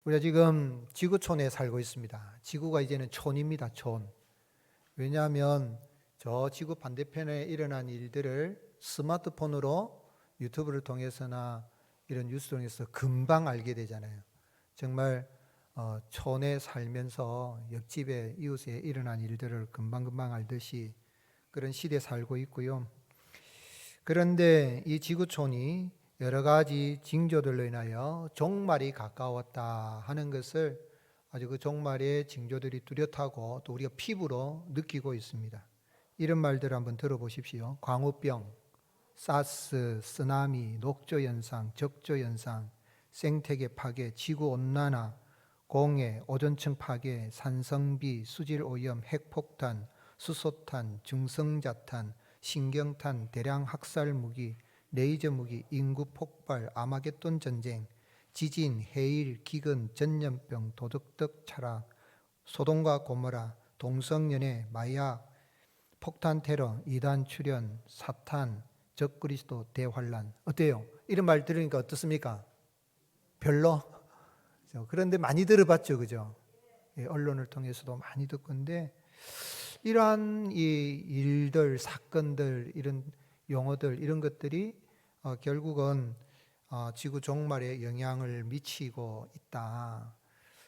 우리가 지금 지구촌에 살고 있습니다. 지구가 이제는 촌입니다, 촌. 왜냐하면 저 지구 반대편에 일어난 일들을 스마트폰으로 유튜브를 통해서나 이런 뉴스 통해서 금방 알게 되잖아요. 정말 촌에 살면서 옆집에 이웃에 일어난 일들을 금방금방 알듯이 그런 시대에 살고 있고요. 그런데 이 지구촌이 여러 가지 징조들로 인하여 종말이 가까웠다 하는 것을 아주 그 종말의 징조들이 뚜렷하고 또 우리가 피부로 느끼고 있습니다. 이런 말들을 한번 들어보십시오. 광우병, 사스, 쓰나미, 녹조현상, 적조현상, 생태계 파괴, 지구온난화, 공해, 오존층 파괴, 산성비, 수질오염, 핵폭탄, 수소탄, 중성자탄, 신경탄, 대량 학살 무기, 레이저 무기, 인구 폭발, 아마겟돈 전쟁, 지진, 해일, 기근, 전염병, 도덕적 철학, 소돔과 고모라, 동성연애, 마약, 폭탄 테러, 이단 출현, 사탄, 적그리스도, 대환란. 어때요? 이런 말 들으니까 어떻습니까? 별로? 그런데 많이 들어봤죠, 그죠? 언론을 통해서도 많이 듣건데 이러한 이 일들, 사건들, 이런 용어들, 이런 것들이 결국은 지구 종말에 영향을 미치고 있다.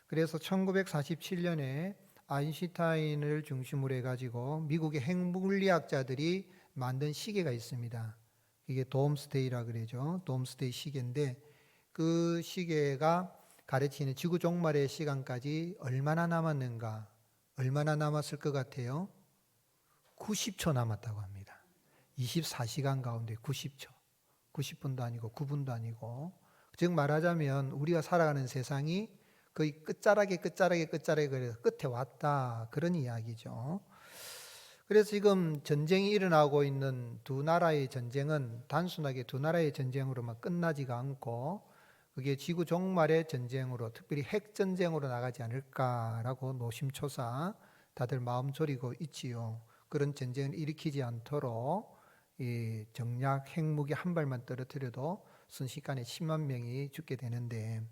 그래서 1947년에 아인슈타인을 중심으로 해가지고 미국의 핵물리학자들이 만든 시계가 있습니다. 이게 돔스데이라 그러죠. 돔스데이 시계인데 그 시계가 가르치는 지구 종말의 시간까지 얼마나 남았는가? 얼마나 남았을 것 같아요? 90초 남았다고 합니다. 24시간 가운데 90초. 90분도 아니고 9분도 아니고. 즉 말하자면 우리가 살아가는 세상이 거의 끝자락에 그래서 끝에 왔다. 그런 이야기죠. 그래서 지금 전쟁이 일어나고 있는 두 나라의 전쟁은 단순하게 두 나라의 전쟁으로만 끝나지가 않고 그게 지구 종말의 전쟁으로 특별히 핵전쟁으로 나가지 않을까라고 노심초사 다들 마음 졸이고 있지요. 그런 전쟁을 일으키지 않도록 이 정략 핵무기 한 발만 떨어뜨려도 순식간에 10만 명이 죽게 되는데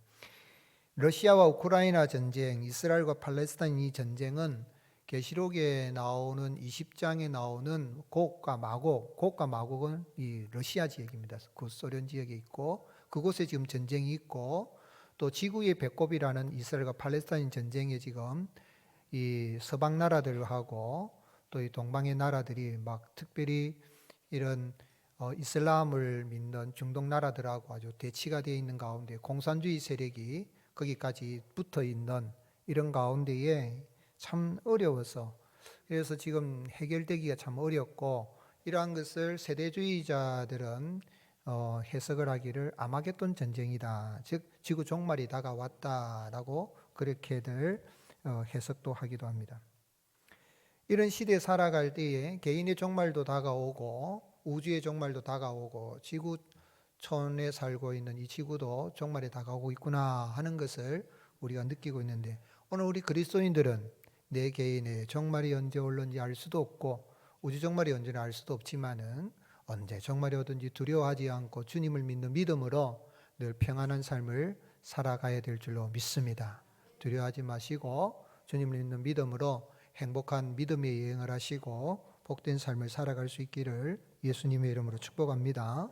러시아와 우크라이나 전쟁, 이스라엘과 팔레스타인 이 전쟁은 계시록에 나오는 20장에 나오는 곡과 마곡, 곡과 마곡은 이 러시아 지역입니다. 구소련 지역에 있고 그곳에 지금 전쟁이 있고 또 지구의 배꼽이라는 이스라엘과 팔레스타인 전쟁에 지금 이 서방 나라들하고 또 이 동방의 나라들이 막 특별히 이런 이슬람을 믿는 중동 나라들하고 아주 대치가 되어 있는 가운데 공산주의 세력이 거기까지 붙어 있는 이런 가운데에 참 어려워서 그래서 지금 해결되기가 참 어렵고 이러한 것을 세대주의자들은 해석을 하기를 아마겟돈 전쟁이다. 즉 지구 종말이 다가왔다라고 그렇게들 해석도 하기도 합니다. 이런 시대에 살아갈 때에 개인의 종말도 다가오고 우주의 종말도 다가오고 지구촌에 살고 있는 이 지구도 종말에 다가오고 있구나 하는 것을 우리가 느끼고 있는데 오늘 우리 그리스도인들은 내 개인의 종말이 언제 올는지 알 수도 없고 우주 종말이 언제나 알 수도 없지만은 언제 종말이 오든지 두려워하지 않고 주님을 믿는 믿음으로 늘 평안한 삶을 살아가야 될 줄로 믿습니다. 두려워하지 마시고 주님을 믿는 믿음으로 행복한 믿음의 여행을 하시고 복된 삶을 살아갈 수 있기를 예수님의 이름으로 축복합니다.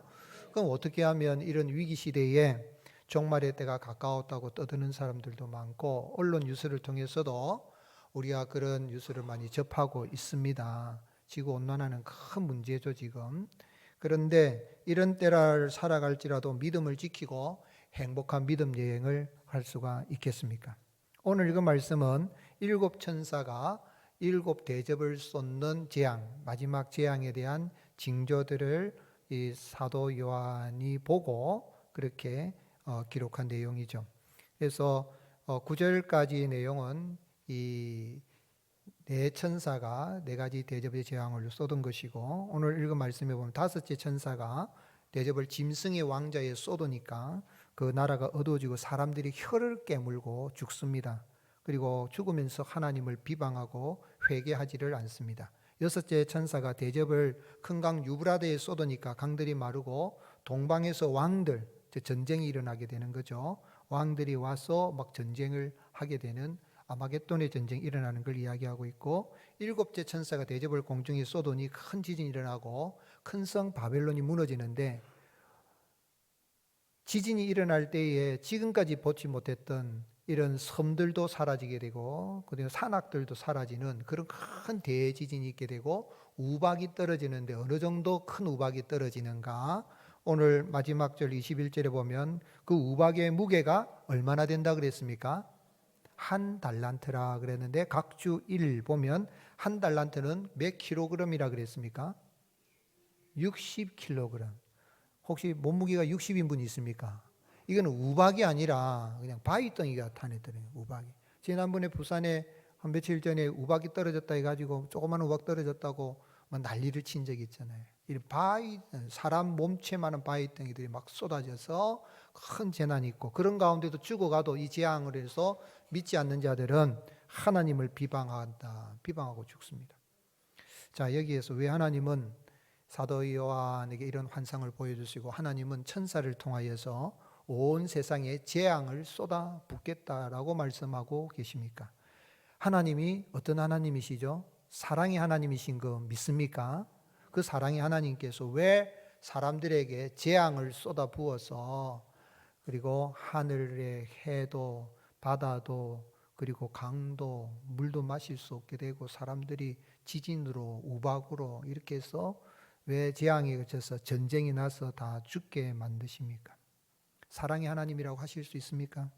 그럼 어떻게 하면 이런 위기 시대에 종말의 때가 가까웠다고 떠드는 사람들도 많고 언론 뉴스를 통해서도 우리가 그런 뉴스를 많이 접하고 있습니다. 지구온난화는 큰 문제죠 지금. 그런데 이런 때를 살아갈지라도 믿음을 지키고 행복한 믿음 여행을 할 수가 있겠습니까? 오늘 읽은 말씀은 일곱 천사가 일곱 대접을 쏟는 재앙, 마지막 재앙에 대한 징조들을 이 사도 요한이 보고 그렇게 기록한 내용이죠. 그래서 9절까지 내용은 이 네 천사가 네 가지 대접의 재앙을 쏟은 것이고 오늘 읽은 말씀에 보면 다섯째 천사가 대접을 짐승의 왕자에 쏟으니까 그 나라가 어두워지고 사람들이 혀를 깨물고 죽습니다. 그리고 죽으면서 하나님을 비방하고 회개하지를 않습니다. 여섯째 천사가 대접을 큰 강 유브라데에 쏟으니까 강들이 마르고 동방에서 왕들, 전쟁이 일어나게 되는 거죠. 왕들이 와서 막 전쟁을 하게 되는 아마겟돈의 전쟁이 일어나는 걸 이야기하고 있고, 일곱째 천사가 대접을 공중에 쏘더니 큰 지진이 일어나고 큰 성 바벨론이 무너지는데, 지진이 일어날 때에 지금까지 보지 못했던 이런 섬들도 사라지게 되고, 그리고 산악들도 사라지는 그런 큰 대지진이 있게 되고, 우박이 떨어지는데 어느 정도 큰 우박이 떨어지는가? 오늘 마지막 절 21절에 보면 그 우박의 무게가 얼마나 된다 그랬습니까? 한 달란트라 그랬는데, 각 주 1 보면 한 달란트는 몇 킬로그램이라 그랬습니까? 60kg. 혹시 몸무게가 60인분이 있습니까? 이거는 우박이 아니라 그냥 바위덩이가 타내더래요. 우박이. 지난번에 부산에 한 며칠 전에 우박이 떨어졌다 해가지고 조그만 우박 떨어졌다고 막 난리를 친 적이 있잖아요. 이 사람 몸체만한 바위덩이들이 막 쏟아져서 큰 재난이 있고, 그런 가운데도 죽어가도 이 재앙을 해서 믿지 않는 자들은 하나님을 비방하고 죽습니다. 자, 여기에서 왜 하나님은 사도 요한에게 이런 환상을 보여주시고 하나님은 천사를 통하여서 온 세상에 재앙을 쏟아붓겠다라고 말씀하고 계십니까? 하나님이 어떤 하나님이시죠? 사랑의 하나님이신 거 믿습니까? 그 사랑의 하나님께서 왜 사람들에게 재앙을 쏟아부어서, 그리고 하늘의 해도 바다도 그리고 강도 물도 마실 수 없게 되고 사람들이 지진으로 우박으로 이렇게 해서 왜 재앙에 그쳐서 전쟁이 나서 다 죽게 만드십니까? 사랑의 하나님이라고 하실 수 있습니까?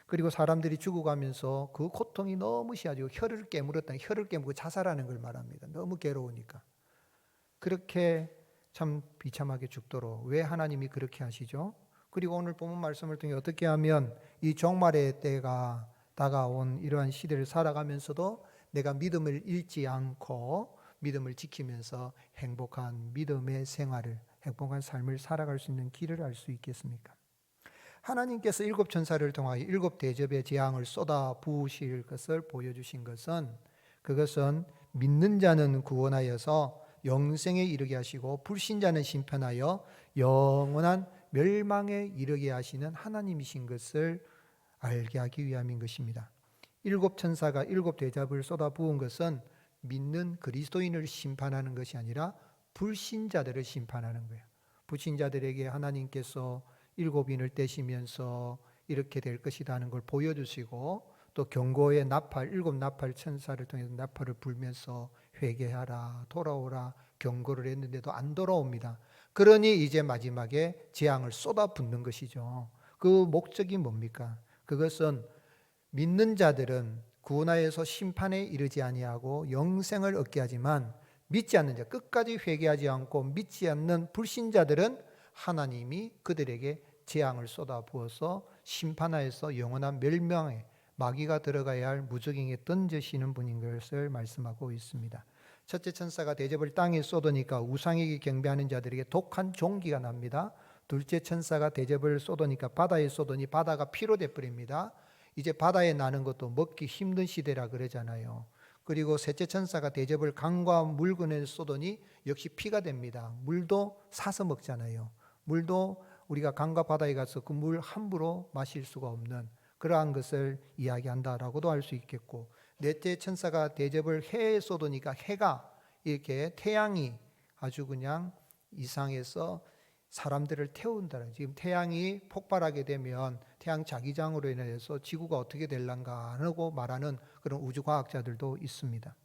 그리고 사람들이 죽어가면서 그 고통이 너무 심하죠. 혀를 깨물고 자살하는 걸 말합니다. 너무 괴로우니까. 그렇게 참 비참하게 죽도록 왜 하나님이 그렇게 하시죠? 그리고 오늘 본문 말씀을 통해 어떻게 하면 이 종말의 때가 다가온 이러한 시대를 살아가면서도 내가 믿음을 잃지 않고 믿음을 지키면서 행복한 믿음의 생활을, 행복한 삶을 살아갈 수 있는 길을 알 수 있겠습니까? 하나님께서 일곱 천사를 통하여 일곱 대접의 재앙을 쏟아 부으실 것을 보여주신 것은, 그것은 믿는 자는 구원하여서 영생에 이르게 하시고 불신자는 심판하여 영원한 멸망에 이르게 하시는 하나님이신 것을 알게 하기 위함인 것입니다. 일곱 천사가 일곱 대접을 쏟아 부은 것은 믿는 그리스도인을 심판하는 것이 아니라 불신자들을 심판하는 거예요. 불신자들에게 하나님께서 일곱 인을 떼시면서 이렇게 될 것이다 하는 걸 보여주시고, 또 경고의 나팔, 일곱 나팔 천사를 통해서 나팔을 불면서 회개하라, 돌아오라 경고를 했는데도 안 돌아옵니다. 그러니 이제 마지막에 재앙을 쏟아붓는 것이죠. 그 목적이 뭡니까? 그것은 믿는 자들은 구원하여서 심판에 이르지 아니하고 영생을 얻게 하지만, 믿지 않는 자, 끝까지 회개하지 않고 믿지 않는 불신자들은 하나님이 그들에게 재앙을 쏟아 부어서 심판하여서 영원한 멸망에, 마귀가 들어가야 할 무저갱에 던지시는 분인 것을 말씀하고 있습니다. 첫째 천사가 대접을 땅에 쏟으니까 우상에게 경배하는 자들에게 독한 종기가 납니다. 둘째 천사가 대접을 쏟으니까 바다에 쏟으니 바다가 피로 돼버립니다. 이제 바다에 나는 것도 먹기 힘든 시대라 그러잖아요. 그리고 셋째 천사가 대접을 강과 물건에 쏟으니 역시 피가 됩니다. 물도 사서 먹잖아요. 물도 우리가 강과 바다에 가서 그 물 함부로 마실 수가 없는 그러한 것을 이야기한다라고도 할 수 있겠고, 넷째 천사가 대접을 해에 쏟으니까 해가 이렇게 태양이 아주 그냥 이상해서 사람들을 태운다. 지금 태양이 폭발하게 되면 태양 자기장으로 인해서 지구가 어떻게 될란가 하고 말하는 그런 우주과학자들도 있습니다.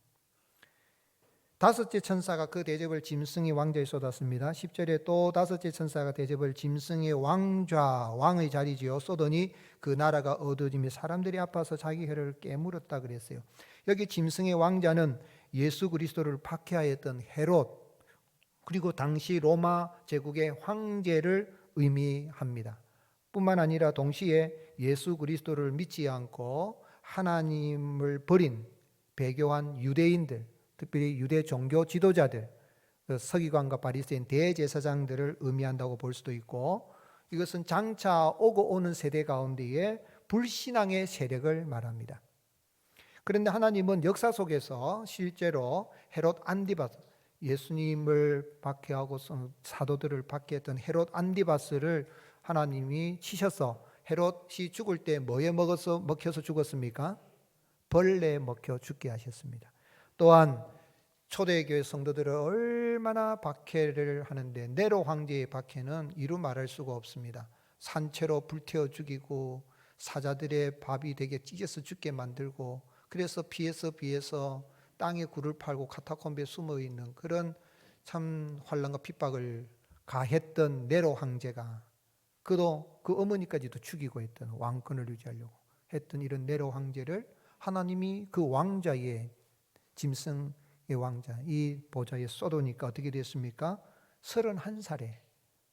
다섯째 천사가 그 대접을 짐승의 왕좌에 쏟았습니다. 10절에 또 다섯째 천사가 대접을 짐승의 왕의 자리지요 쏟으니 그 나라가 어두워지며 사람들이 아파서 자기 혀를 깨물었다 그랬어요. 여기 짐승의 왕자는 예수 그리스도를 박해하였던 헤롯, 그리고 당시 로마 제국의 황제를 의미합니다. 뿐만 아니라 동시에 예수 그리스도를 믿지 않고 하나님을 버린 배교한 유대인들, 특별히 유대 종교 지도자들, 서기관과 바리새인 대제사장들을 의미한다고 볼 수도 있고, 이것은 장차 오고 오는 세대 가운데에 불신앙의 세력을 말합니다. 그런데 하나님은 역사 속에서 실제로 헤롯 안디바스, 예수님을 박해하고 사도들을 박해했던 헤롯 안디바스를 하나님이 치셔서 헤롯이 죽을 때 뭐에 먹혀서 죽었습니까? 벌레에 먹혀 죽게 하셨습니다. 또한 초대교회 성도들을 얼마나 박해를 하는데, 네로 황제의 박해는 이루 말할 수가 없습니다. 산채로 불태워 죽이고 사자들의 밥이 되게 찢어서 죽게 만들고, 그래서 피해서 땅에 굴을 팔고 카타콤비에 숨어 있는 그런 참 환난과 핍박을 가했던 네로 황제가, 그도 그 어머니까지도 죽이고 했던, 왕권을 유지하려고 했던 이런 네로 황제를 하나님이 그 왕자의, 짐승의 왕자, 이 보좌에 쏟으니까 어떻게 됐습니까? 31살에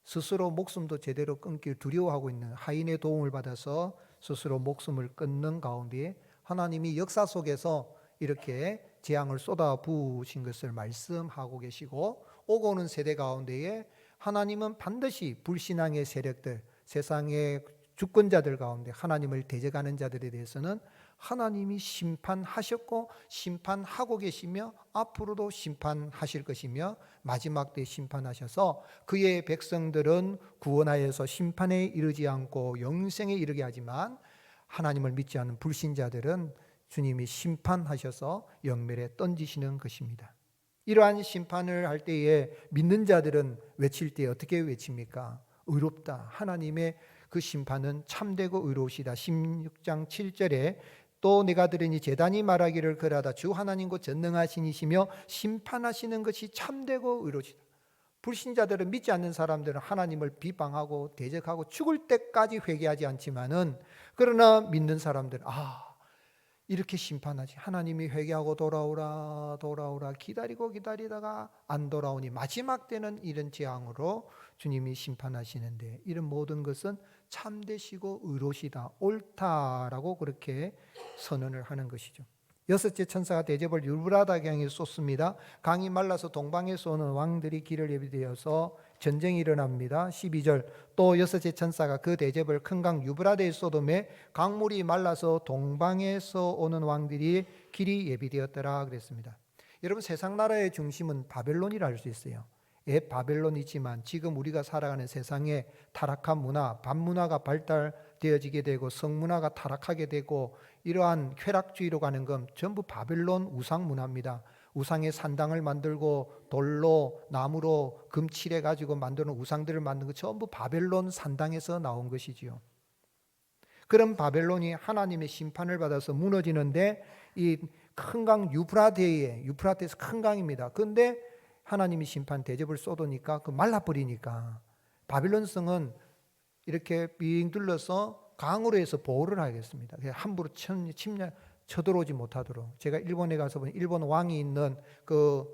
스스로 목숨도 제대로 끊길 두려워하고 있는 하인의 도움을 받아서 스스로 목숨을 끊는 가운데 하나님이 역사 속에서 이렇게 재앙을 쏟아 부으신 것을 말씀하고 계시고, 오고 오는 세대 가운데에 하나님은 반드시 불신앙의 세력들, 세상의 주권자들 가운데 하나님을 대적하는 자들에 대해서는 하나님이 심판하셨고 심판하고 계시며 앞으로도 심판하실 것이며 마지막 때 심판하셔서 그의 백성들은 구원하여서 심판에 이르지 않고 영생에 이르게 하지만, 하나님을 믿지 않는 불신자들은 주님이 심판하셔서 영멸에 던지시는 것입니다. 이러한 심판을 할 때에 믿는 자들은 외칠 때 어떻게 외칩니까? 의롭다. 하나님의 그 심판은 참되고 의로우시다. 16장 7절에 또 내가 들으니 제단이 말하기를 그러하다. 주 하나님 곧 전능하신 이시며 심판하시는 것이 참되고 의로우시다. 불신자들은, 믿지 않는 사람들은 하나님을 비방하고 대적하고 죽을 때까지 회개하지 않지만은, 그러나 믿는 사람들은 이렇게 심판하지. 하나님이 회개하고 돌아오라 기다리다가 안 돌아오니 마지막 때는 이런 재앙으로 주님이 심판하시는데, 이런 모든 것은 참되시고 의로시다, 옳다라고 그렇게 선언을 하는 것이죠. 여섯째 천사가 대접을 유브라다 강에 쏟습니다. 강이 말라서 동방에서 오는 왕들이 길을 예비되어서 전쟁이 일어납니다. 12절, 또 여섯째 천사가 그 대접을 큰 강 유브라데에 쏟음에 강물이 말라서 동방에서 오는 왕들이 길이 예비되었더라 그랬습니다. 여러분, 세상 나라의 중심은 바벨론이라 할 수 있어요. 바벨론이지만 지금 우리가 살아가는 세상의 타락한 문화, 반문화가 발달되어지게 되고 성문화가 타락하게 되고 이러한 쾌락주의로 가는 건 전부 바벨론 우상 문화입니다. 우상의 산당을 만들고 돌로 나무로 금칠해 가지고 만드는 우상들을 만든 거 전부 바벨론 산당에서 나온 것이지요. 그런 바벨론이 하나님의 심판을 받아서 무너지는데, 이 큰 강 유프라테스 큰 강입니다. 그런데 하나님이 심판 대접을 쏟으니까 그 말라버리니까 바빌론 성은 이렇게 빙 둘러서 강으로 해서 보호를 하겠습니다. 함부로 쳐들어오지 못하도록. 제가 일본에 가서 보니 일본 왕이 있는 그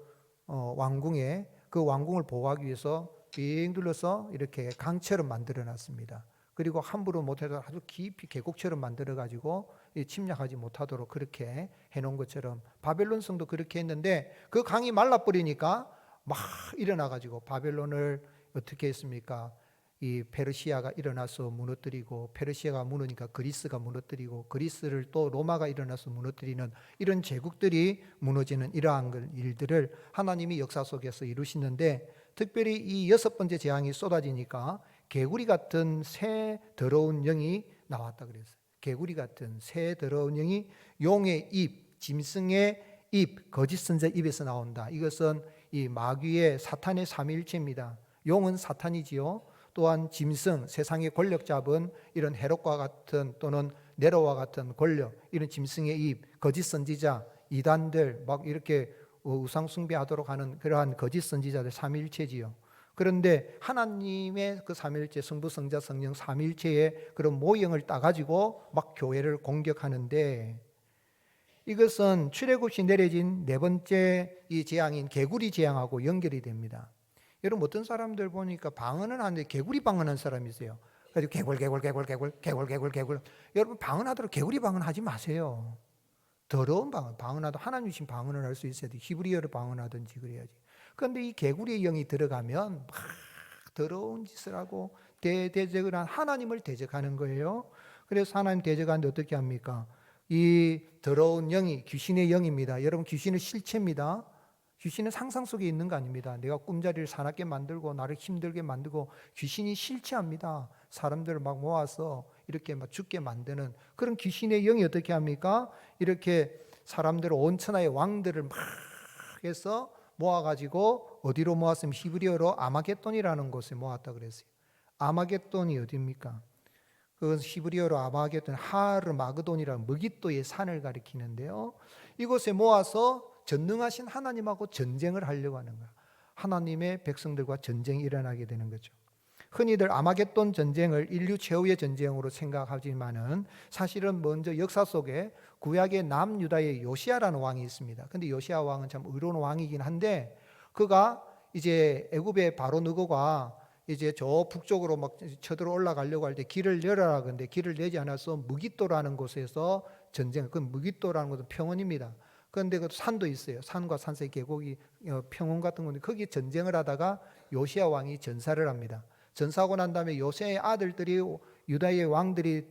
왕궁에, 그 왕궁을 보호하기 위해서 빙 둘러서 이렇게 강처럼 만들어 놨습니다. 그리고 함부로 못해도 아주 깊이 계곡처럼 만들어 가지고 침략하지 못하도록 그렇게 해놓은 것처럼 바벨론 성도 그렇게 했는데, 그 강이 말라버리니까 막 일어나 가지고 바벨론을 어떻게 했습니까? 이 페르시아가 일어나서 무너뜨리고, 페르시아가 무너니까 그리스가 무너뜨리고, 그리스를 또 로마가 일어나서 무너뜨리는 이런 제국들이 무너지는 이러한 일들을 하나님이 역사 속에서 이루시는데, 특별히 이 여섯 번째 재앙이 쏟아지니까 개구리 같은 새 더러운 영이 나왔다 그랬어요. 개구리 같은 새 더러운 영이 용의 입, 짐승의 입, 거짓 선자 입에서 나온다. 이것은 이 마귀의 사탄의 삼위일체입니다. 용은 사탄이지요. 또한 짐승, 세상의 권력 잡은 이런 헤롯과 같은 또는 네로와 같은 권력, 이런 짐승의 입, 거짓 선지자, 이단들 막 이렇게 우상 숭배하도록 하는 그러한 거짓 선지자들 삼위일체지요. 그런데 하나님의 그 삼위일체, 성부, 성자, 성령 삼위일체의 그런 모형을 따가지고 막 교회를 공격하는데, 이것은 출애굽시 내려진 네 번째 이 재앙인 개구리 재앙하고 연결이 됩니다. 여러분, 어떤 사람들 보니까 방언은 하는데 개구리 방언한 사람이 있어요. 그래서 개굴. 여러분, 방언하도록 개구리 방언하지 마세요. 더러운 방언하도 하나님 주신 방언을 할 수 있어야 돼. 히브리어를 방언하든지 그래야지. 그런데 이 개구리의 영이 들어가면 막 더러운 짓을 하고 대적을 한 하나님을 대적하는 거예요. 그래서 하나님 대적하는데 어떻게 합니까? 이 더러운 영이 귀신의 영입니다. 여러분, 귀신은 실체입니다. 귀신은 상상 속에 있는 거 아닙니다. 내가 꿈자리를 사납게 만들고 나를 힘들게 만들고, 귀신이 실체합니다. 사람들을 막 모아서 이렇게 막 죽게 만드는 그런 귀신의 영이 어떻게 합니까? 이렇게 사람들을 온 천하의 왕들을 막 해서 모아가지고 어디로 모았으면 히브리어로 아마겟돈이라는 곳에 모았다 그랬어요. 아마겟돈이 어디입니까? 그건 히브리어로 아마겟돈, 하르마그돈이라는 머깃도의 산을 가리키는데요. 이곳에 모아서 전능하신 하나님하고 전쟁을 하려고 하는 거야. 하나님의 백성들과 전쟁이 일어나게 되는 거죠. 흔히들 아마겟돈 전쟁을 인류 최후의 전쟁으로 생각하지만은 사실은 먼저 역사 속에 구약의 남유다의 요시야라는 왕이 있습니다. 근데 요시야 왕은 참 의로운 왕이긴 한데 그가 이제 애굽의 바로 느고가 이제 저 북쪽으로 막 쳐들어 올라가려고 할 때 길을 열어라 그런데 길을 내지 않아서 무깃도라는 곳에서 전쟁, 그 무깃도라는 것은 평원입니다. 그런데 그 산도 있어요. 산과 산사이 계곡이 평원 같은 건데 거기 전쟁을 하다가 요시야 왕이 전사를 합니다. 전사하고 난 다음에 요시야의 아들들이 유다의 왕들이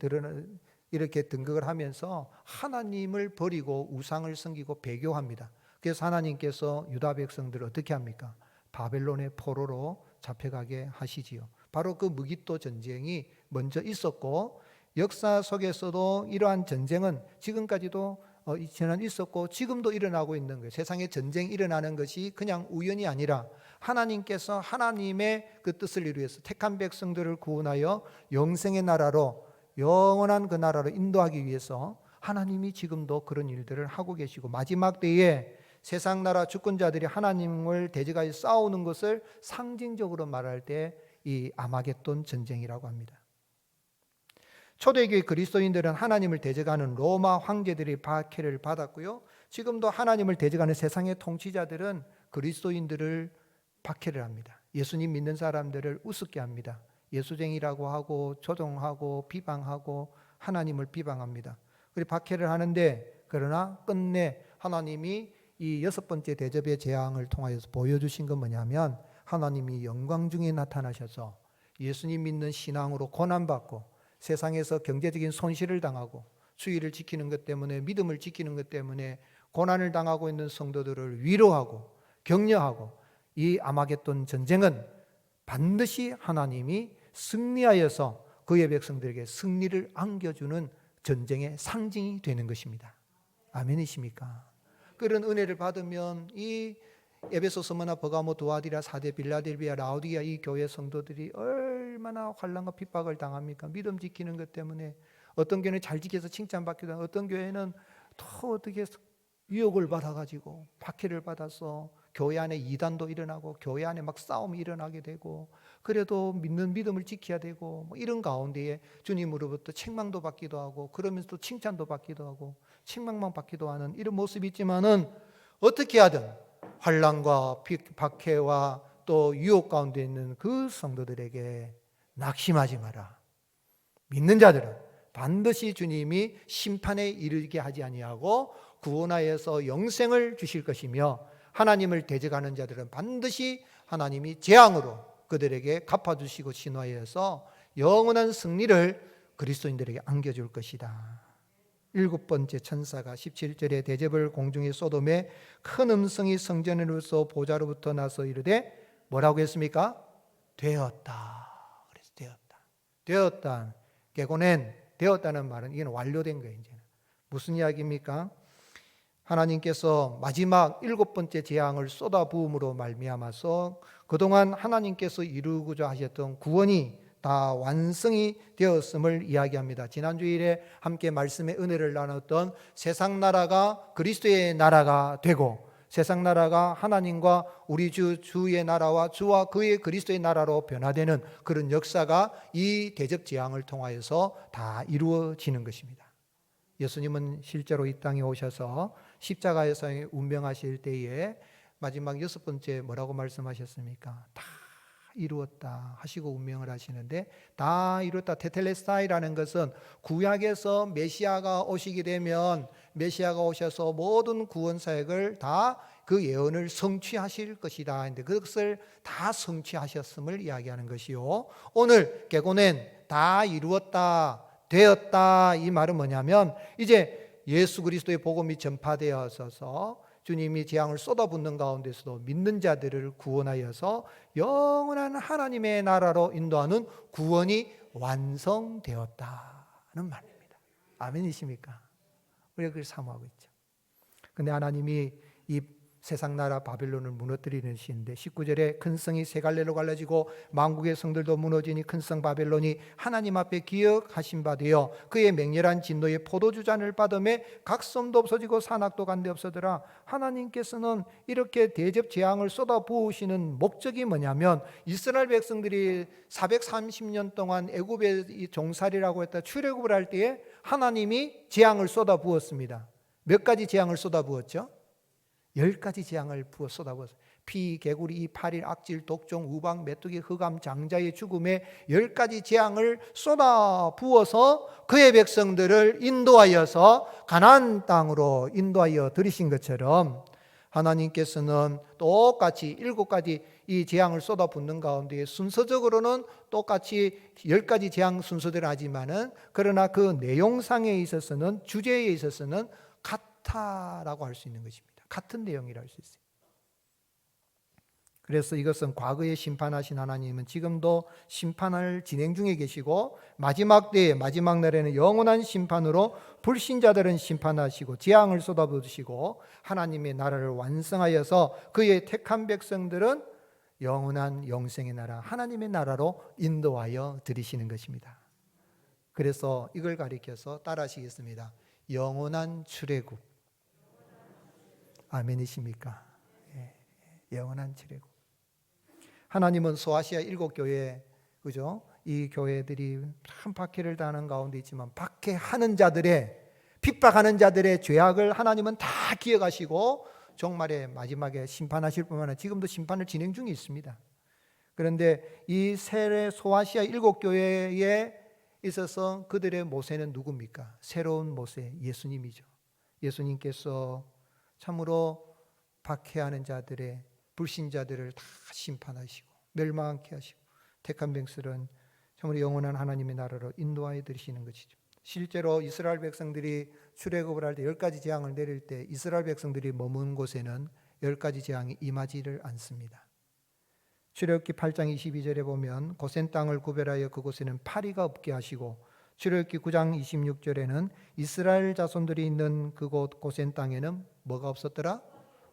이렇게 등극을 하면서 하나님을 버리고 우상을 섬기고 배교합니다. 그래서 하나님께서 유다 백성들을 어떻게 합니까? 바벨론의 포로로 잡혀가게 하시지요. 바로 그 무깃도 전쟁이 먼저 있었고 역사 속에서도 이러한 전쟁은 지금까지도 있었고 지금도 일어나고 있는 거예요. 세상에 전쟁이 일어나는 것이 그냥 우연이 아니라 하나님께서 하나님의 그 뜻을 이루어서 택한 백성들을 구원하여 영생의 나라로 영원한 그 나라로 인도하기 위해서 하나님이 지금도 그런 일들을 하고 계시고 마지막 때에 세상 나라 주권자들이 하나님을 대적하여 싸우는 것을 상징적으로 말할 때 이 아마겟돈 전쟁이라고 합니다. 초대교회 그리스도인들은 하나님을 대적하는 로마 황제들의 박해를 받았고요. 지금도 하나님을 대적하는 세상의 통치자들은 그리스도인들을 박해를 합니다. 예수님 믿는 사람들을 우습게 합니다. 예수쟁이라고 하고 조종하고 비방하고 하나님을 비방합니다. 그리고 박해를 하는데 그러나 끝내 하나님이 이 6번째 대접의 재앙을 통하여서 보여주신 건 뭐냐면 하나님이 영광 중에 나타나셔서 예수님 믿는 신앙으로 고난받고 세상에서 경제적인 손실을 당하고 수의를 지키는 것 때문에 믿음을 지키는 것 때문에 고난을 당하고 있는 성도들을 위로하고 격려하고 이 아마겟돈 전쟁은 반드시 하나님이 승리하여서 그의 백성들에게 승리를 안겨주는 전쟁의 상징이 되는 것입니다. 아멘이십니까? 그런 은혜를 받으면 이 에베소, 스무나, 버가모, 두아디라, 사대, 빌라델비아, 라오디아 이 교회 성도들이 얼마나 환난과 핍박을 당합니까? 믿음 지키는 것 때문에 어떤 교회는 잘 지켜서 칭찬받기도 하고 어떤 교회는 또 어떻게 유혹을 받아가지고 박해를 받아서 교회 안에 이단도 일어나고 교회 안에 막 싸움이 일어나게 되고 그래도 믿는 믿음을 지켜야 되고 뭐 이런 가운데에 주님으로부터 책망도 받기도 하고 그러면서 또 칭찬도 받기도 하고 책망만 받기도 하는 이런 모습이 있지만은 어떻게 하든 환난과 박해와 또 유혹 가운데 있는 그 성도들에게 낙심하지 마라. 믿는 자들은 반드시 주님이 심판에 이르게 하지 아니하고 구원하여서 영생을 주실 것이며 하나님을 대적하는 자들은 반드시 하나님이 재앙으로 그들에게 갚아주시고 신화해서 영원한 승리를 그리스도인들에게 안겨줄 것이다. 7번째 천사가 17절에 대접을 공중에 소돔에 큰 음성이 성전으로서 보좌로부터 나서 이르되 뭐라고 했습니까? 되었다. 그래서 되었다. 게고넨 되었다는 말은 이게 완료된 거예요. 이제는 무슨 이야기입니까? 하나님께서 마지막 7번째 재앙을 쏟아부음으로 말미암아서 그동안 하나님께서 이루고자 하셨던 구원이 다 완성이 되었음을 이야기합니다. 지난 주일에 함께 말씀의 은혜를 나눴던 세상 나라가 그리스도의 나라가 되고 세상 나라가 하나님과 우리 주의 나라와 주와 그의 그리스도의 나라로 변화되는 그런 역사가 이 대접 재앙을 통하여서 다 이루어지는 것입니다. 예수님은 실제로 이 땅에 오셔서 십자가에서 운명하실 때에 마지막 6번째 뭐라고 말씀하셨습니까? 다 이루었다 하시고 운명을 하시는데 다 이루었다. 테텔레스타이라는 것은 구약에서 메시아가 오시게 되면 메시아가 오셔서 모든 구원 사역을 다 그 예언을 성취하실 것이다. 근데 그것을 다 성취하셨음을 이야기하는 것이요. 오늘 게고넨 다 이루었다. 되었다. 이 말은 뭐냐면 이제 예수 그리스도의 복음이 전파되어서 주님이 재앙을 쏟아붓는 가운데서도 믿는 자들을 구원하여서 영원한 하나님의 나라로 인도하는 구원이 완성되었다. 말입니다. 아멘이십니까? 우리가 그걸 사모하고 있죠. 근데 하나님이 이 세상 나라 바벨론을 무너뜨리는 시인데 19절에 큰 성이 세 갈래로 갈라지고 만국의 성들도 무너지니 큰 성 바벨론이 하나님 앞에 기억하신 바 되어 그의 맹렬한 진노의 포도주 잔을 받음에 각 섬도 없어지고 산악도 간데 없어더라. 하나님께서는 이렇게 대접 재앙을 쏟아 부으시는 목적이 뭐냐면 이스라엘 백성들이 430년 동안 애굽의 종살이라고 했다 출애굽을 할 때에 하나님이 재앙을 쏟아 부었습니다. 몇 가지 재앙을 쏟아 부었죠? 10가지 재앙을 부어 쏟아부었어요. 피, 개구리, 이, 파리, 악질, 독종, 우방, 메뚜기, 흑암, 장자의 죽음에 10가지 재앙을 쏟아 부어서 그의 백성들을 인도하여서 가나안 땅으로 인도하여 들이신 것처럼 하나님께서는 똑같이 7가지 이 재앙을 쏟아붓는 가운데 순서적으로는 똑같이 10가지 재앙 순서대로 하지만은 그러나 그 내용상에 있어서는 주제에 있어서는 같다라고 할 수 있는 것입니다. 같은 내용이라 할 수 있어요. 그래서 이것은 과거에 심판하신 하나님은 지금도 심판을 진행 중에 계시고 마지막 때에 마지막 날에는 영원한 심판으로 불신자들은 심판하시고 재앙을 쏟아부으시고 하나님의 나라를 완성하여서 그의 택한 백성들은 영원한 영생의 나라 하나님의 나라로 인도하여 들이시는 것입니다. 그래서 이걸 가리켜서 따라하시겠습니다. 영원한 출애굽. 아멘이십니까? 예, 영원한 출애굽. 하나님은 소아시아 7교회, 그죠? 이 교회들이 참 박해를 당하는 가운데 있지만 박해하는 자들의 핍박하는 자들의 죄악을 하나님은 다 기억하시고 종말에 마지막에 심판하실 뿐만 아니라 지금도 심판을 진행 중에 있습니다. 그런데 이 세례 소아시아 7교회에 있어서 그들의 모세는 누굽니까? 새로운 모세 예수님이죠. 예수님께서 참으로 박해하는 자들의 불신자들을 다 심판하시고 멸망케 하시고 택한 백성들은 참으로 영원한 하나님의 나라로 인도하여 들이시는 것이죠. 실제로 이스라엘 백성들이 출애굽을 할 때 10가지 재앙을 내릴 때 이스라엘 백성들이 머문 곳에는 10가지 재앙이 임하지를 않습니다. 출애굽기 8장 22절에 보면 고센 땅을 구별하여 그곳에는 파리가 없게 하시고 출애굽기 9장 26절에는 이스라엘 자손들이 있는 그곳 고센 땅에는 뭐가 없었더라?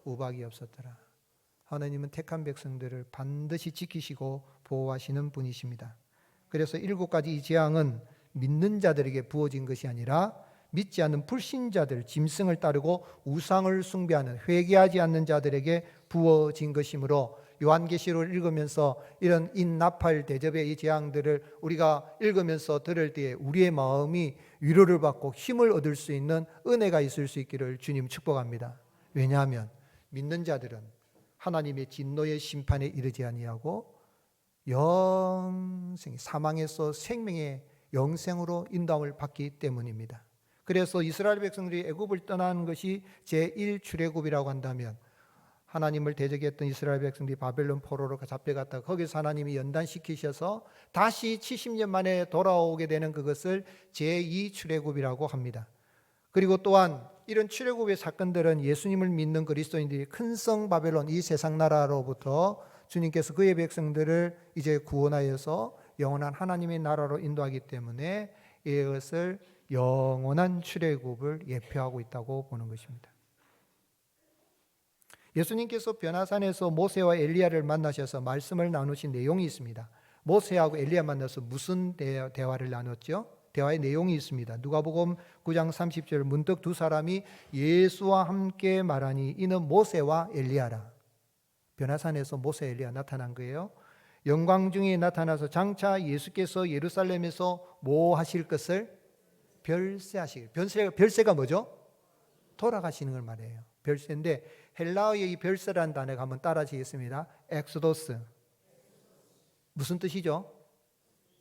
우박이 없었더라. 하나님은 택한 백성들을 반드시 지키시고 보호하시는 분이십니다. 그래서 7가지 이 재앙은 믿는 자들에게 부어진 것이 아니라 믿지 않는 불신자들, 짐승을 따르고 우상을 숭배하는 회개하지 않는 자들에게 부어진 것이므로 요한계시록을 읽으면서 이런 인나팔 대접의 이 재앙들을 우리가 읽으면서 들을 때에 우리의 마음이 위로를 받고 힘을 얻을 수 있는 은혜가 있을 수 있기를 주님 축복합니다. 왜냐하면 믿는 자들은 하나님의 진노의 심판에 이르지 아니하고 영생, 사망에서 생명의 영생으로 인도함을 받기 때문입니다. 그래서 이스라엘 백성들이 애굽을 떠나는 것이 제1출애굽이라고 한다면 하나님을 대적했던 이스라엘 백성들이 바벨론 포로로 잡혀갔다가 거기서 하나님이 연단시키셔서 다시 70년 만에 돌아오게 되는 그것을 제2출애굽이라고 합니다. 그리고 또한 이런 출애굽의 사건들은 예수님을 믿는 그리스도인들이 큰 성 바벨론 이 세상 나라로부터 주님께서 그의 백성들을 이제 구원하여서 영원한 하나님의 나라로 인도하기 때문에 이것을 영원한 출애굽을 예표하고 있다고 보는 것입니다. 예수님께서 변화산에서 모세와 엘리야를 만나셔서 말씀을 나누신 내용이 있습니다. 모세하고 엘리야 만나서 무슨 대화를 나눴죠? 대화의 내용이 있습니다. 누가복음 9장 30절 문득 두 사람이 예수와 함께 말하니 이는 모세와 엘리야라. 변화산에서 모세 엘리야 나타난 거예요. 영광 중에 나타나서 장차 예수께서 예루살렘에서 뭐 하실 것을 별세하시길. 별세가 뭐죠? 돌아가시는 걸 말해요. 별세인데 헬라어의 이 별세라는 단어가 한번 따라하시겠습니다. 엑소도스. 무슨 뜻이죠?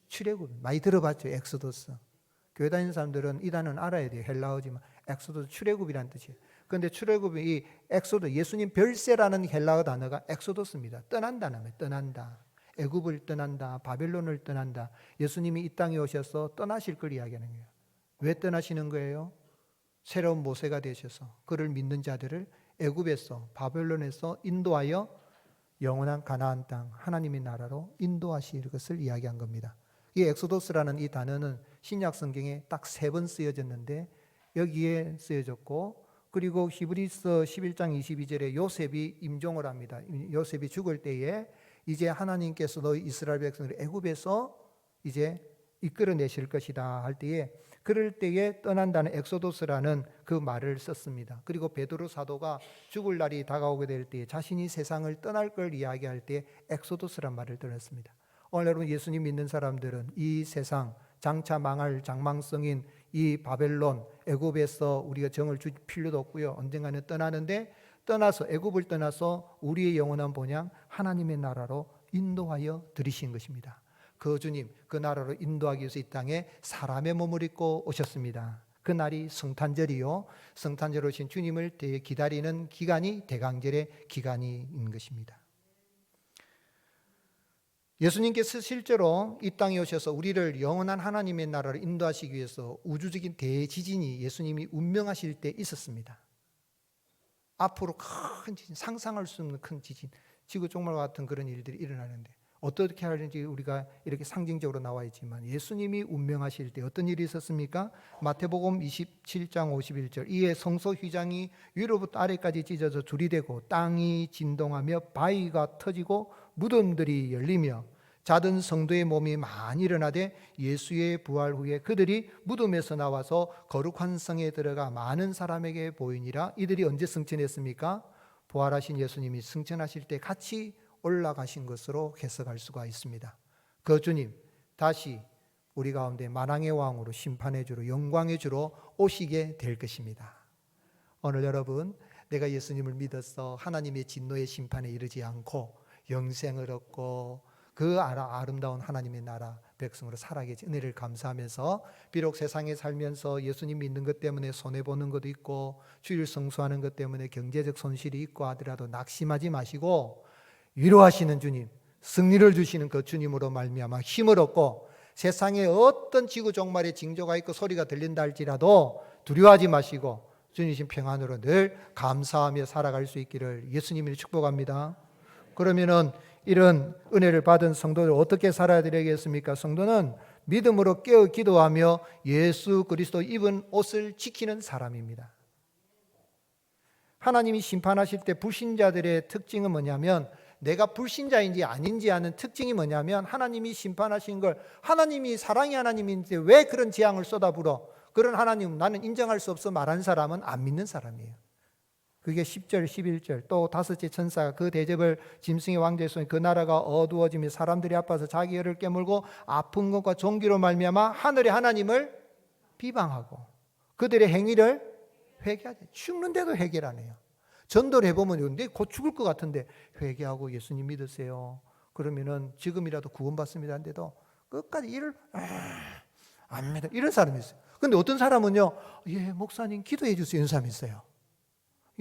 출애굽. 많이 들어봤죠? 엑소도스. 교회 다니는 사람들은 이 단어는 알아야 돼요. 헬라어지만 엑소도스 출애굽이라는 뜻이에요. 그런데 출애굽이 이 엑소도 예수님 별세라는 헬라어 단어가 엑소도스입니다. 떠난다는 거예요. 떠난다. 애굽을 떠난다. 바벨론을 떠난다. 예수님이 이 땅에 오셔서 떠나실 걸 이야기하는 거예요. 왜 떠나시는 거예요? 새로운 모세가 되셔서 그를 믿는 자들을 애굽에서 바벨론에서 인도하여 영원한 가나안 땅 하나님의 나라로 인도하실 것을 이야기한 겁니다. 이 엑소도스라는 이 단어는 신약 성경에 딱 3번 쓰여졌는데 여기에 쓰여졌고, 그리고 히브리서 11장 22절에 요셉이 임종을 합니다. 요셉이 죽을 때에 이제 하나님께서 너희 이스라엘 백성을 애굽에서 이제 이끌어내실 것이다 할 때에, 그럴 때에 떠난다는 엑소도스라는 그 말을 썼습니다. 그리고 베드로 사도가 죽을 날이 다가오게 될 때에 자신이 세상을 떠날 걸 이야기할 때 엑소도스란 말을 들었습니다. 오늘 여러분 예수님 믿는 사람들은 이 세상 장차 망할 장망성인 이 바벨론 애굽에서 우리가 정을 줄 필요도 없고요. 언젠가는 떠나는데, 떠나서 애굽을 떠나서 우리의 영원한 본향 하나님의 나라로 인도하여 들이신 것입니다. 그 주님, 그 나라로 인도하기 위해서 이 땅에 사람의 몸을 입고 오셨습니다. 그 날이 성탄절이요, 성탄절 오신 주님을 기다리는 기간이 대강절의 기간인 것입니다. 예수님께서 실제로 이 땅에 오셔서 우리를 영원한 하나님의 나라로 인도하시기 위해서 우주적인 대지진이 예수님이 운명하실 때 있었습니다. 앞으로 큰 지진, 상상할 수 없는 큰 지진, 지구 종말 같은 그런 일들이 일어나는데 어떻게 하는지 우리가 이렇게 상징적으로 나와 있지만, 예수님이 운명하실 때 어떤 일이 있었습니까? 마태복음 27장 51절, 이에 성소 휘장이 위로부터 아래까지 찢어져 둘이 되고 땅이 진동하며 바위가 터지고 무덤들이 열리며 자든 성도의 몸이 많이 일어나되 예수의 부활 후에 그들이 무덤에서 나와서 거룩한 성에 들어가 많은 사람에게 보이니라. 이들이 언제 승천했습니까? 부활하신 예수님이 승천하실 때 같이 올라가신 것으로 해석할 수가 있습니다. 그 주님 다시 우리 가운데 만왕의 왕으로 심판의 주로 영광의 주로 오시게 될 것입니다. 오늘 여러분, 내가 예수님을 믿어서 하나님의 진노의 심판에 이르지 않고 영생을 얻고 그 아름다운 하나님의 나라 백성으로 살아계신 은혜를 감사하면서, 비록 세상에 살면서 예수님 믿는 것 때문에 손해보는 것도 있고 주일 성수하는 것 때문에 경제적 손실이 있고 하더라도 낙심하지 마시고, 위로하시는 주님, 승리를 주시는 그 주님으로 말미암아 힘을 얻고, 세상에 어떤 지구 종말의 징조가 있고 소리가 들린다 할지라도 두려워하지 마시고 주님이신 평안으로 늘 감사하며 살아갈 수 있기를 예수님이 축복합니다. 그러면은 이런 은혜를 받은 성도들 어떻게 살아야 되겠습니까? 성도는 믿음으로 깨어 기도하며 예수 그리스도 입은 옷을 지키는 사람입니다. 하나님이 심판하실 때 불신자들의 특징은 뭐냐면, 내가 불신자인지 아닌지 아는 특징이 뭐냐면, 하나님이 심판하신 걸, 하나님이 사랑의 하나님인데 왜 그런 재앙을 쏟아부어, 그런 하나님 나는 인정할 수 없어 말한 사람은 안 믿는 사람이에요. 그게 10절 11절, 또 다섯째 천사가 그 대접을 짐승의 왕자에 쏘니 그 나라가 어두워지며 사람들이 아파서 자기 혀를 깨물고 아픈 것과 종기로 말미암아 하늘의 하나님을 비방하고 그들의 행위를 회개하지. 죽는데도 회개를 안 해요. 전도를 해보면 근데 곧 죽을 것 같은데 회개하고 예수님 믿으세요. 그러면은 지금이라도 구원받습니다 한데도 끝까지 이를 안 믿어. 이런 사람이 있어요. 근데 어떤 사람은요, 예 목사님 기도해 주세요 이런 사람이 있어요.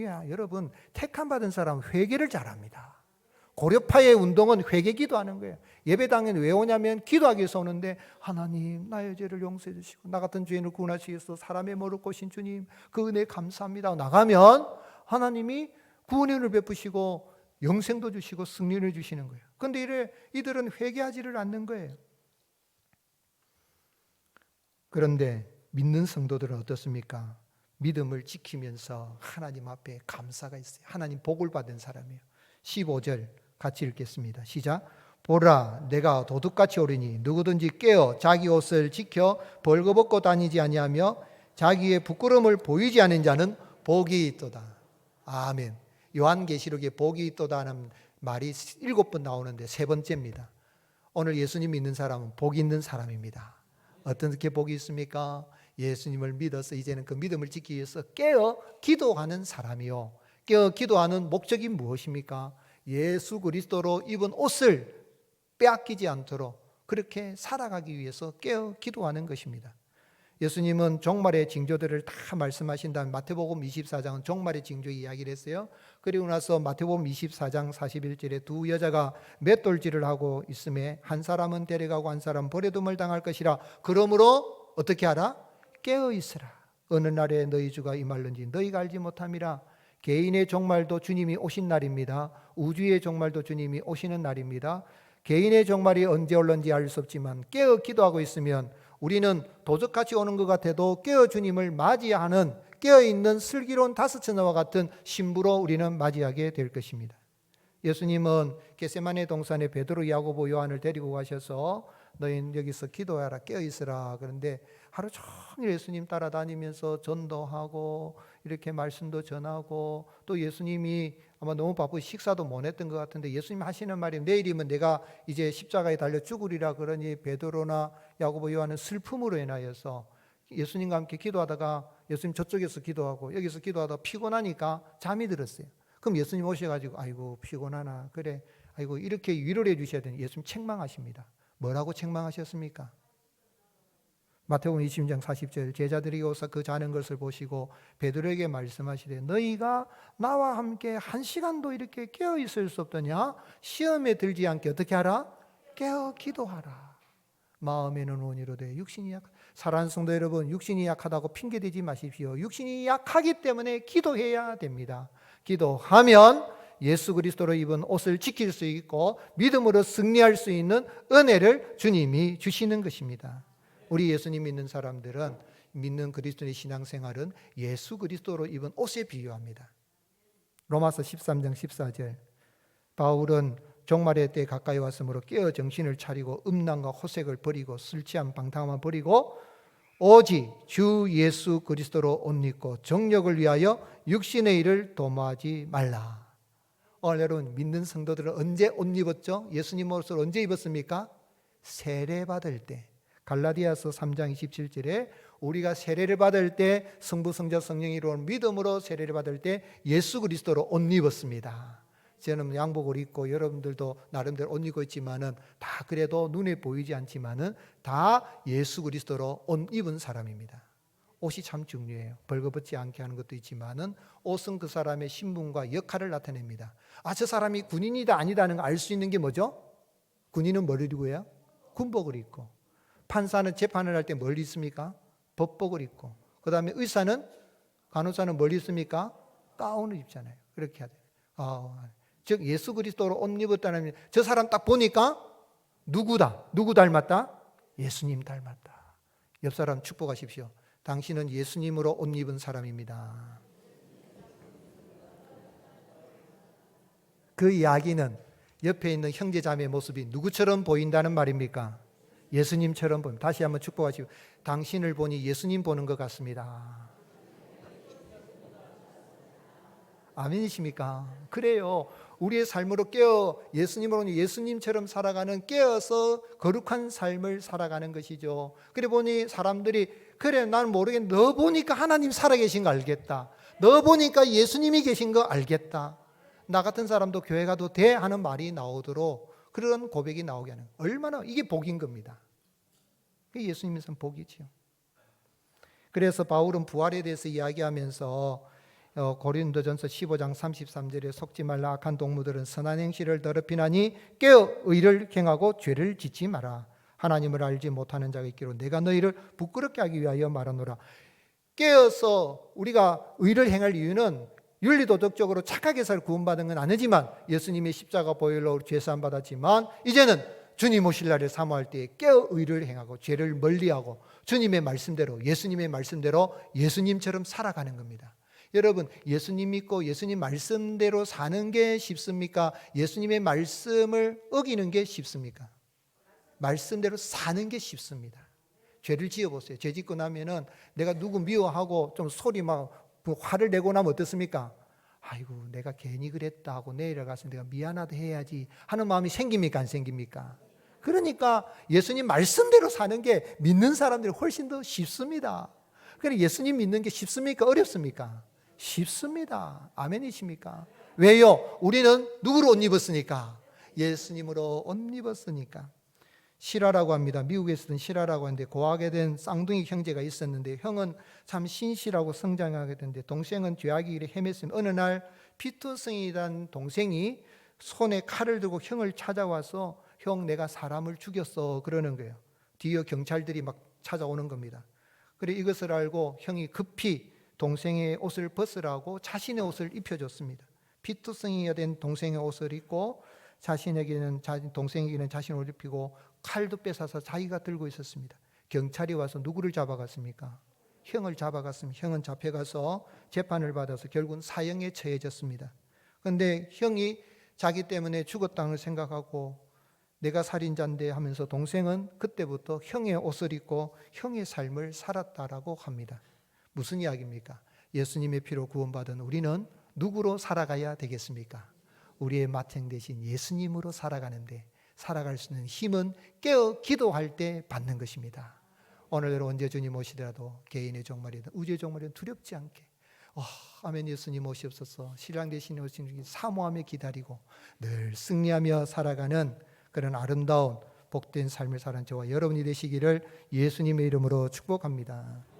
야, 여러분, 택함 받은 사람은 회개를 잘합니다. 고려파의 운동은 회개 기도하는 거예요. 예배당에는 왜 오냐면 기도하기 위해서 오는데, 하나님 나의 죄를 용서해 주시고 나 같은 죄인을 구원하시기 위해서 사람의 모를 것인 주님 그 은혜 감사합니다 나가면 하나님이 구원의 은혜를 베푸시고 영생도 주시고 승리를 주시는 거예요. 그런데 이들은 회개하지를 않는 거예요. 그런데 믿는 성도들은 어떻습니까? 믿음을 지키면서 하나님 앞에 감사가 있어요. 하나님 복을 받은 사람이에요. 15절 같이 읽겠습니다. 시작. 보라, 내가 도둑같이 오리니 누구든지 깨어 자기 옷을 지켜 벌거벗고 다니지 아니하며 자기의 부끄러움을 보이지 않은 자는 복이 있도다. 아멘. 요한계시록에 복이 있도다 하는 말이 7번 나오는데 3번째입니다. 오늘 예수님 믿는 사람은 복 있는 사람입니다. 어떻게 복이 있습니까? 예수님을 믿어서 이제는 그 믿음을 지키기 위해서 깨어 기도하는 사람이요. 깨어 기도하는 목적이 무엇입니까? 예수 그리스도로 입은 옷을 빼앗기지 않도록 그렇게 살아가기 위해서 깨어 기도하는 것입니다. 예수님은 종말의 징조들을 다 말씀하신 다음 마태복음 24장은 종말의 징조 이야기를 했어요. 그리고 나서 마태복음 24장 41절에 두 여자가 맷돌질을 하고 있음에 한 사람은 데려가고 한 사람은 버려둠을 당할 것이라. 그러므로 어떻게 하라? 깨어 있으라. 어느 날에 너희 주가 임할는지 너희가 알지 못함이라. 개인의 종말도 주님이 오신 날입니다. 우주의 종말도 주님이 오시는 날입니다. 개인의 종말이 언제 올는지 알 수 없지만 깨어 기도하고 있으면 우리는 도적같이 오는 것 같아도 깨어 주님을 맞이하는 깨어있는 슬기로운 다섯처녀와 같은 신부로 우리는 맞이하게 될 것입니다. 예수님은 겟세마네 동산에 베드로, 야고보, 요한을 데리고 가셔서 너희는 여기서 기도하라, 깨어있으라. 그런데 하루 종일 예수님 따라다니면서 전도하고 이렇게 말씀도 전하고, 또 예수님이 아마 너무 바쁘고 식사도 못 했던 것 같은데 예수님 하시는 말이 내일이면 내가 이제 십자가에 달려 죽으리라 그러니 베드로나 야고보, 요한은 슬픔으로 인하여서 예수님과 함께 기도하다가 예수님 저쪽에서 기도하고 여기서 기도하다가 피곤하니까 잠이 들었어요. 그럼 예수님 오셔가지고 아이고 피곤하나, 그래 아이고 이렇게 위로를 해주셔야 되는, 예수님 책망하십니다. 뭐라고 책망하셨습니까? 마태복음 20장 40절, 제자들이 오사 그 자는 것을 보시고 베드로에게 말씀하시되 너희가 나와 함께 한 시간도 이렇게 깨어 있을 수 없더냐? 시험에 들지 않게 어떻게 하라? 깨어 기도하라. 마음에는 온이로되 육신이 약하다. 사랑하는 성도 여러분, 육신이 약하다고 핑계대지 마십시오. 육신이 약하기 때문에 기도해야 됩니다. 기도하면 예수 그리스도로 입은 옷을 지킬 수 있고 믿음으로 승리할 수 있는 은혜를 주님이 주시는 것입니다. 우리 예수님 믿는 사람들은, 믿는 그리스도의 신앙생활은 예수 그리스도로 입은 옷에 비유합니다. 로마서 13장 14절, 바울은 종말의 때 가까이 왔으므로 깨어 정신을 차리고 음란과 호색을 버리고 술 취한 방탕함을 버리고 오직 주 예수 그리스도로 옷 입고 정력을 위하여 육신의 일을 도모하지 말라. 여러분, 믿는 성도들은 언제 옷 입었죠? 예수님 옷을 언제 입었습니까? 세례 받을 때. 갈라디아서 3장 27절에 우리가 세례를 받을 때 성부, 성자, 성령이 이루어진 믿음으로 세례를 받을 때 예수 그리스도로 옷 입었습니다. 저는 양복을 입고 여러분들도 나름대로 옷 입고 있지만은 다 그래도 눈에 보이지 않지만은 다 예수 그리스도로 옷 입은 사람입니다. 옷이 참 중요해요. 벌거벗지 않게 하는 것도 있지만은 옷은 그 사람의 신분과 역할을 나타냅니다. 저 사람이 군인이다 아니다는 걸 알 수 있는 게 뭐죠? 군인은 뭘 입고 해요? 군복을 입고. 판사는 재판을 할 때 뭘 입습니까? 법복을 입고. 그 다음에 의사는, 간호사는 뭘 입습니까? 가운을 입잖아요. 그렇게 해야 돼요. 즉 예수 그리스도로 옷 입었다는, 저 사람 딱 보니까 누구다? 누구 닮았다? 예수님 닮았다. 옆 사람 축복하십시오. 당신은 예수님으로 옷 입은 사람입니다. 그 이야기는 옆에 있는 형제자매의 모습이 누구처럼 보인다는 말입니까? 예수님처럼 보입니다. 다시 한번 축복하시고, 당신을 보니 예수님 보는 것 같습니다. 아멘이십니까? 그래요. 우리의 삶으로 깨어 예수님으로 예수님처럼 살아가는, 깨어서 거룩한 삶을 살아가는 것이죠. 그래 보니 사람들이, 그래 난 모르겠는데 너 보니까 하나님 살아계신 거 알겠다. 너 보니까 예수님이 계신 거 알겠다. 나 같은 사람도 교회 가도 돼 하는 말이 나오도록 그런 고백이 나오게 하는, 얼마나 이게 복인 겁니다. 예수님에서는 복이지요. 그래서 바울은 부활에 대해서 이야기하면서 고린도전서 15장 33절에 속지 말라. 악한 동무들은 선한 행실을 더럽히나니 깨어 의를 행하고 죄를 짓지 마라. 하나님을 알지 못하는 자가 있기로 내가 너희를 부끄럽게 하기 위하여 말하노라. 깨어서 우리가 의를 행할 이유는 윤리도덕적으로 착하게 해서 구원받은 건 아니지만, 예수님의 십자가 보혈로 죄사함 받았지만 이제는 주님 오실 날을 사모할 때에 깨어 의를 행하고 죄를 멀리하고 주님의 말씀대로, 예수님의 말씀대로 예수님처럼 살아가는 겁니다. 여러분, 예수님 믿고 예수님 말씀대로 사는 게 쉽습니까? 예수님의 말씀을 어기는 게 쉽습니까? 말씀대로 사는 게 쉽습니다. 죄를 지어보세요. 죄 짓고 나면은 내가 누구 미워하고 좀 소리 막 화를 내고 나면 어떻습니까? 아이고 내가 괜히 그랬다 하고 내일 가서 내가 미안하다 해야지 하는 마음이 생깁니까? 안 생깁니까? 그러니까 예수님 말씀대로 사는 게 믿는 사람들이 훨씬 더 쉽습니다. 그래, 예수님 믿는 게 쉽습니까? 어렵습니까? 쉽습니다. 아멘이십니까? 왜요? 우리는 누구로 옷 입었으니까? 예수님으로 옷 입었으니까. 실화라고 합니다. 미국에서는 실화라고 하는데, 고하게 된 쌍둥이 형제가 있었는데 형은 참 신실하고 성장하게 됐는데 동생은 죄악의 길에 헤맸으면 어느 날 피터성이라는 동생이 손에 칼을 들고 형을 찾아와서 형 내가 사람을 죽였어 그러는 거예요. 뒤에 경찰들이 막 찾아오는 겁니다. 그래 이것을 알고 형이 급히 동생의 옷을 벗으라고 자신의 옷을 입혀줬습니다. 피투성이가 된 동생의 옷을 입고 동생에게는 자신을 옷 입히고 칼도 뺏어서 자기가 들고 있었습니다. 경찰이 와서 누구를 잡아갔습니까? 형을 잡아갔습니다. 형은 잡혀가서 재판을 받아서 결국은 사형에 처해졌습니다. 그런데 형이 자기 때문에 죽었다는 생각하고 내가 살인자인데 하면서 동생은 그때부터 형의 옷을 입고 형의 삶을 살았다라고 합니다. 무슨 이야기입니까? 예수님의 피로 구원받은 우리는 누구로 살아가야 되겠습니까? 우리의 맏형 대신 예수님으로 살아가는데 살아갈 수 있는 힘은 깨어 기도할 때 받는 것입니다. 오늘 언제 주님 오시더라도 개인의 종말이든 우주의 종말이든 두렵지 않게 아멘 예수님 오시옵소서 신랑 되신 오시는 사모하며 기다리고 늘 승리하며 살아가는 그런 아름다운 복된 삶을 사는 저와 여러분이 되시기를 예수님의 이름으로 축복합니다.